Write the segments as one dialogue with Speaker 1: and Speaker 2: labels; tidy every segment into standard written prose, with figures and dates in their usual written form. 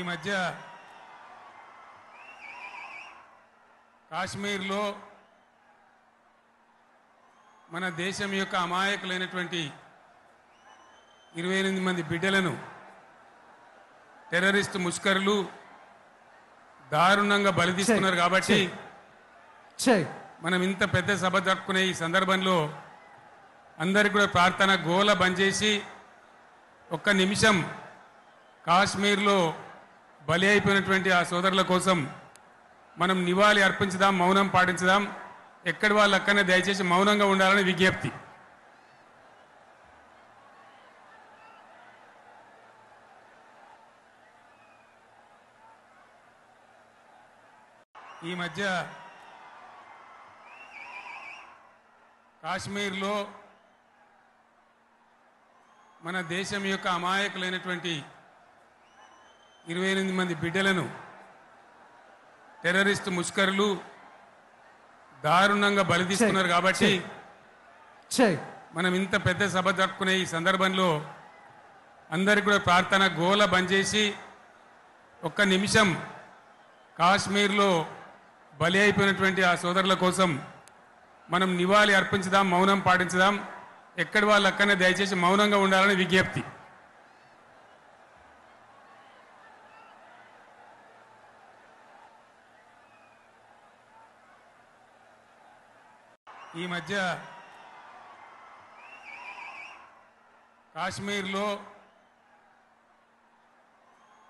Speaker 1: ఈ మధ్య కాశ్మీర్లో మన దేశం యొక్క అమాయకులైనటువంటి 28 మంది బిడ్డలను టెర్రరిస్ట్ ముష్కరులు దారుణంగా బలి తీసుకున్నారు కాబట్టి మనం ఇంత పెద్ద సభ జరుపుకునే ఈ సందర్భంలో అందరికీ కూడా ప్రార్థన గోల బంద్ చేసి ఒక్క నిమిషం కాశ్మీర్లో బలి అయిపోయినటువంటి ఆ సోదరుల కోసం మనం నివాళి అర్పించుదాం, మౌనం పాటించుదాం. ఎక్కడి వాళ్ళు అక్కడనే దయచేసి మౌనంగా ఉండాలని విజ్ఞప్తి. ఈ మధ్య కాశ్మీర్లో మన దేశం యొక్క అమాయకులైనటువంటి 28 మంది బిడ్డలను టెర్రరిస్ట్ ముష్కరులు దారుణంగా బలి తీసుకున్నారు కాబట్టి మనం ఇంత పెద్ద సభ జరుపుకునే ఈ సందర్భంలో అందరికీ కూడా ప్రార్థన గోల బంద్ చేసి ఒక్క నిమిషం కాశ్మీర్లో బలి అయిపోయినటువంటి ఆ సోదరుల కోసం మనం నివాళి అర్పించుదాం, మౌనం పాటించుదాం. ఎక్కడి వాళ్ళు అక్కడనే దయచేసి మౌనంగా ఉండాలని విజ్ఞప్తి. ఈ మధ్య కాశ్మీర్లో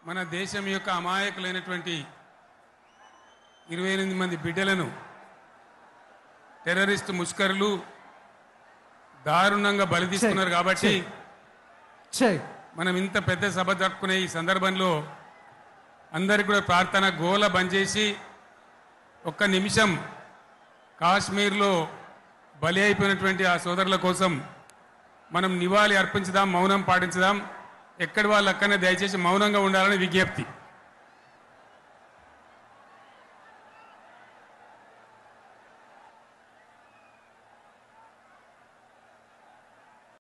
Speaker 1: మన దేశం యొక్క అమాయకులైనటువంటి 28 మంది బిడ్డలను టెర్రరిస్ట్ ముష్కరులు దారుణంగా బలి తీసుకున్నారు కాబట్టి మనం ఇంత పెద్ద సభ జరుపుకునే ఈ సందర్భంలో అందరికీ కూడా ప్రార్థన గోల బంద్ చేసి ఒక్క నిమిషం కాశ్మీర్లో బలి అయిపోయినటువంటి ఆ సోదరుల కోసం మనం నివాళి అర్పించుదాం, మౌనం పాటించుదాం. ఎక్కడి వాళ్ళు అక్కడనే దయచేసి మౌనంగా ఉండాలని విజ్ఞప్తి.